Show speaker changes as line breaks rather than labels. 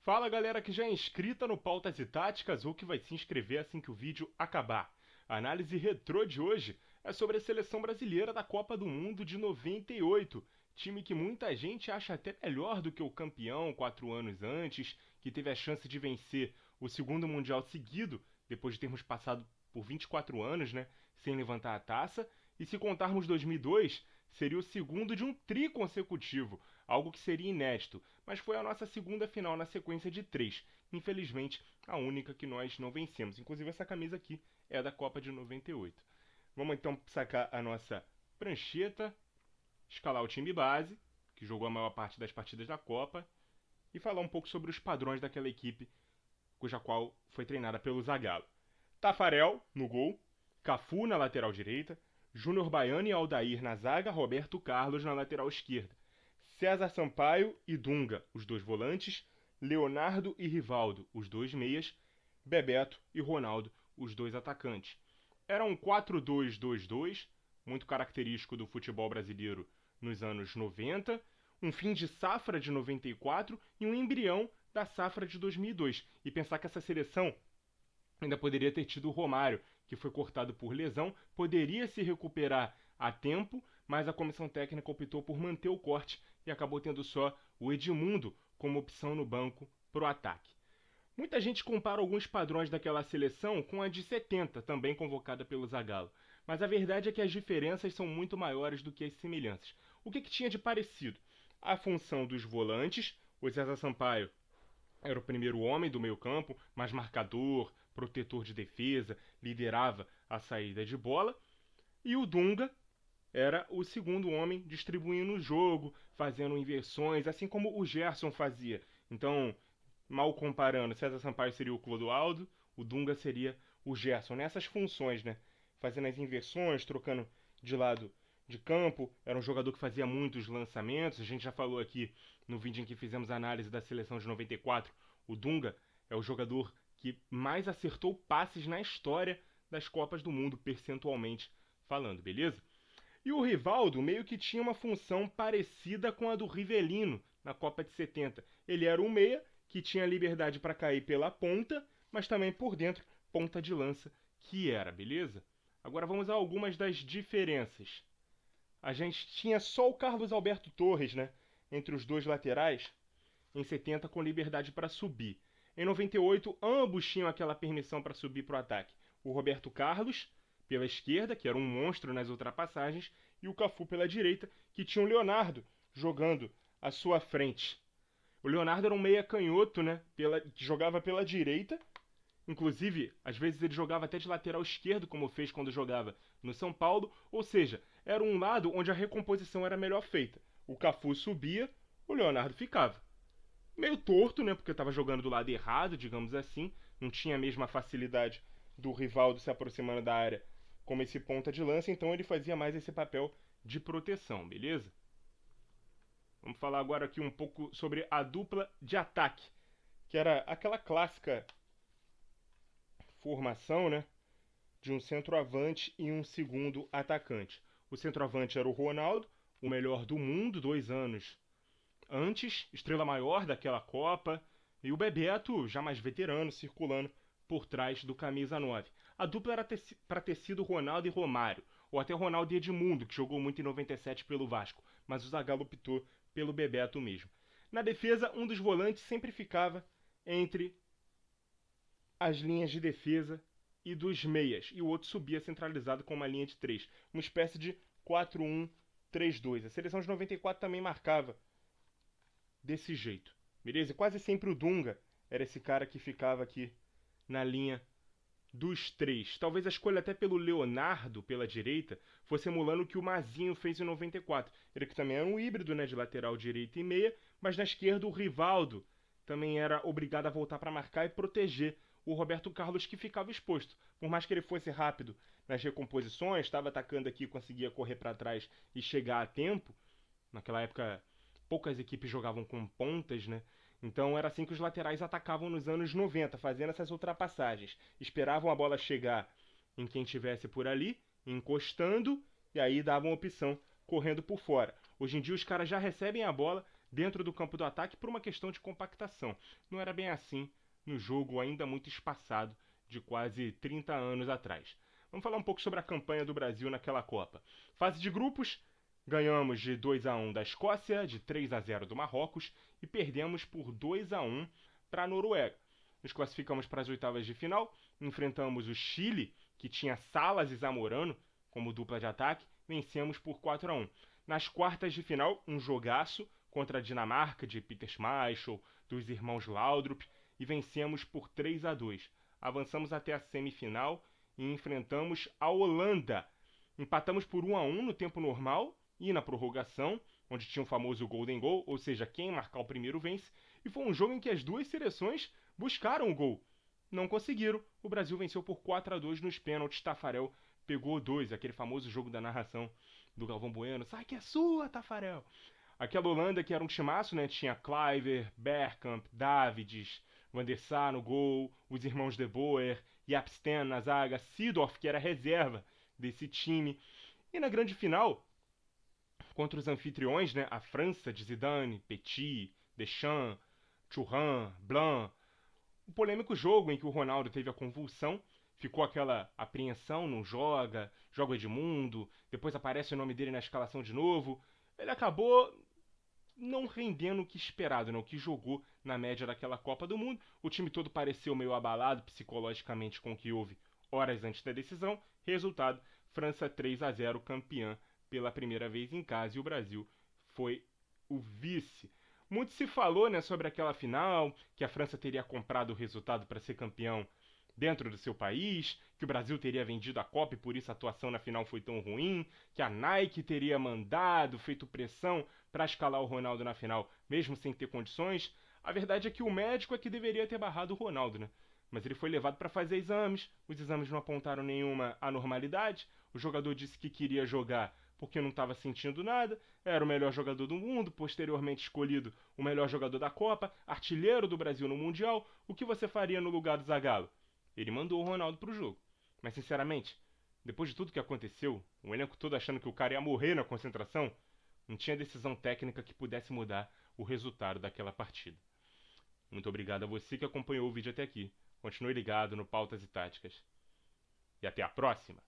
Fala galera que já é inscrita no Pautas e Táticas ou que vai se inscrever assim que o vídeo acabar. A análise retrô de hoje é sobre a seleção brasileira da Copa do Mundo de 98, time que muita gente acha até melhor do que o campeão 4 anos antes, que teve a chance de vencer o segundo Mundial seguido, depois de termos passado por 24 anos, né, sem levantar a taça, e se contarmos 2002, seria o segundo de um tri consecutivo, algo que seria inédito, mas foi a nossa segunda final na sequência de três. Infelizmente, a única que nós não vencemos. Inclusive, essa camisa aqui é da Copa de 98. Vamos então sacar a nossa prancheta, escalar o time base, que jogou a maior parte das partidas da Copa, e falar um pouco sobre os padrões daquela equipe, cuja qual foi treinada pelo Zagallo. Tafarel no gol, Cafu na lateral direita, Júnior Baiano e Aldair na zaga, Roberto Carlos na lateral esquerda, César Sampaio e Dunga, os dois volantes, Leonardo e Rivaldo, os dois meias, Bebeto e Ronaldo, os dois atacantes. Era um 4-2-2-2, muito característico do futebol brasileiro nos anos 90, um fim de safra de 94 e um embrião da safra de 2002. E pensar que essa seleção ainda poderia ter tido o Romário, que foi cortado por lesão, poderia se recuperar a tempo, mas a comissão técnica optou por manter o corte e acabou tendo só o Edmundo como opção no banco para o ataque. Muita gente compara alguns padrões daquela seleção com a de 70, também convocada pelo Zagallo, mas a verdade é que as diferenças são muito maiores do que as semelhanças. O que tinha de parecido? A função dos volantes, o César Sampaio era o primeiro homem do meio-campo, mais marcador, protetor de defesa, liderava a saída de bola. E o Dunga era o segundo homem distribuindo o jogo, fazendo inversões, assim como o Gerson fazia. Então, mal comparando, César Sampaio seria o Clodoaldo, o Dunga seria o Gerson. Nessas funções, né? Fazendo as inversões, trocando de lado de campo, era um jogador que fazia muitos lançamentos. A gente já falou aqui no vídeo em que fizemos a análise da seleção de 94. O Dunga é o jogador que mais acertou passes na história das Copas do Mundo, percentualmente falando, beleza? E o Rivaldo meio que tinha uma função parecida com a do Rivelino na Copa de 70. Ele era um meia que tinha liberdade para cair pela ponta, mas também por dentro, ponta de lança que era, beleza? Agora vamos a algumas das diferenças. A gente tinha só o Carlos Alberto Torres, né, entre os dois laterais, em 70 com liberdade para subir. Em 98, ambos tinham aquela permissão para subir para o ataque. O Roberto Carlos, pela esquerda, que era um monstro nas ultrapassagens, e o Cafu pela direita, que tinha o Leonardo jogando à sua frente. O Leonardo era um meia canhoto, né? Que jogava pela direita. Inclusive, às vezes ele jogava até de lateral esquerdo, como fez quando jogava no São Paulo. Ou seja, era um lado onde a recomposição era melhor feita. O Cafu subia, o Leonardo ficava meio torto, né? Porque estava jogando do lado errado, digamos assim. Não tinha a mesma facilidade do Rivaldo se aproximando da área como esse ponta de lança, então ele fazia mais esse papel de proteção, beleza? Vamos falar agora aqui um pouco sobre a dupla de ataque, que era aquela clássica formação, né? De um centroavante e um segundo atacante. O centroavante era o Ronaldo, o melhor do mundo, 2 anos antes, estrela maior daquela Copa, e o Bebeto, já mais veterano, circulando por trás do camisa 9. A dupla era para ter sido Ronaldo e Romário, ou até Ronaldo e Edmundo, que jogou muito em 97 pelo Vasco, mas o Zagallo optou pelo Bebeto mesmo. Na defesa, um dos volantes sempre ficava entre as linhas de defesa e dos meias, e o outro subia centralizado com uma linha de três, uma espécie de 4-1-3-2. A seleção de 94 também marcava desse jeito, beleza? E quase sempre o Dunga era esse cara que ficava aqui na linha dos três. Talvez a escolha até pelo Leonardo pela direita fosse emulando o que o Mazinho fez em 94. Ele que também era um híbrido, né, de lateral direita e meia, mas na esquerda o Rivaldo também era obrigado a voltar para marcar e proteger o Roberto Carlos, que ficava exposto. Por mais que ele fosse rápido nas recomposições, estava atacando aqui, conseguia correr para trás e chegar a tempo. Naquela época poucas equipes jogavam com pontas, né? Então era assim que os laterais atacavam nos anos 90, fazendo essas ultrapassagens. Esperavam a bola chegar em quem estivesse por ali, encostando, e aí davam opção correndo por fora. Hoje em dia os caras já recebem a bola, dentro do campo do ataque por uma questão de compactação. Não era bem assim no jogo ainda muito espaçado de quase 30 anos atrás. Vamos falar um pouco sobre a campanha do Brasil naquela Copa. Fase de grupos, ganhamos de 2-1 da Escócia, de 3-0 do Marrocos e perdemos por 2-1 para a Noruega. Nos classificamos para as oitavas de final, enfrentamos o Chile, que tinha Salas e Zamorano como dupla de ataque, vencemos por 4-1. Nas quartas de final, um jogaço contra a Dinamarca de Peter Schmeichel, dos irmãos Laudrup, e vencemos por 3-2. Avançamos até a semifinal e enfrentamos a Holanda. Empatamos por 1-1 no tempo normal e na prorrogação, onde tinha o famoso Golden Goal, ou seja, quem marcar o primeiro vence, e foi um jogo em que as duas seleções buscaram o gol. Não conseguiram, o Brasil venceu por 4-2 nos pênaltis. Tafarel pegou 2, aquele famoso jogo da narração do Galvão Bueno, sai que é sua, Tafarel! Aquela Holanda que era um timaço, né? Tinha Kluivert, Bergkamp, Davids, Van der Sar no gol, os irmãos De Boer, Japsten na zaga, Seedorf, que era reserva desse time. E na grande final, contra os anfitriões, né? A França de Zidane, Petit, Deschamps, Thuram, Blanc. O polêmico jogo em que o Ronaldo teve a convulsão, ficou aquela apreensão, não joga, joga o Edmundo, depois aparece o nome dele na escalação de novo. Ele acabou não rendendo o que esperado, o que jogou na média daquela Copa do Mundo. O time todo pareceu meio abalado psicologicamente com o que houve horas antes da decisão. Resultado, França 3-0, campeã pela primeira vez em casa, e o Brasil foi o vice. Muito se falou, sobre aquela final, que a França teria comprado o resultado para ser campeão dentro do seu país, que o Brasil teria vendido a Copa e por isso a atuação na final foi tão ruim, que a Nike teria mandado, feito pressão para escalar o Ronaldo na final, mesmo sem ter condições. A verdade é que o médico é que deveria ter barrado o Ronaldo, Mas ele foi levado para fazer exames, os exames não apontaram nenhuma anormalidade, o jogador disse que queria jogar porque não estava sentindo nada, era o melhor jogador do mundo, posteriormente escolhido o melhor jogador da Copa, artilheiro do Brasil no Mundial. O que você faria no lugar do Zagallo? Ele mandou o Ronaldo pro jogo. Mas sinceramente, depois de tudo que aconteceu, o elenco todo achando que o cara ia morrer na concentração, não tinha decisão técnica que pudesse mudar o resultado daquela partida. Muito obrigado a você que acompanhou o vídeo até aqui. Continue ligado no Pautas e Táticas. E até a próxima!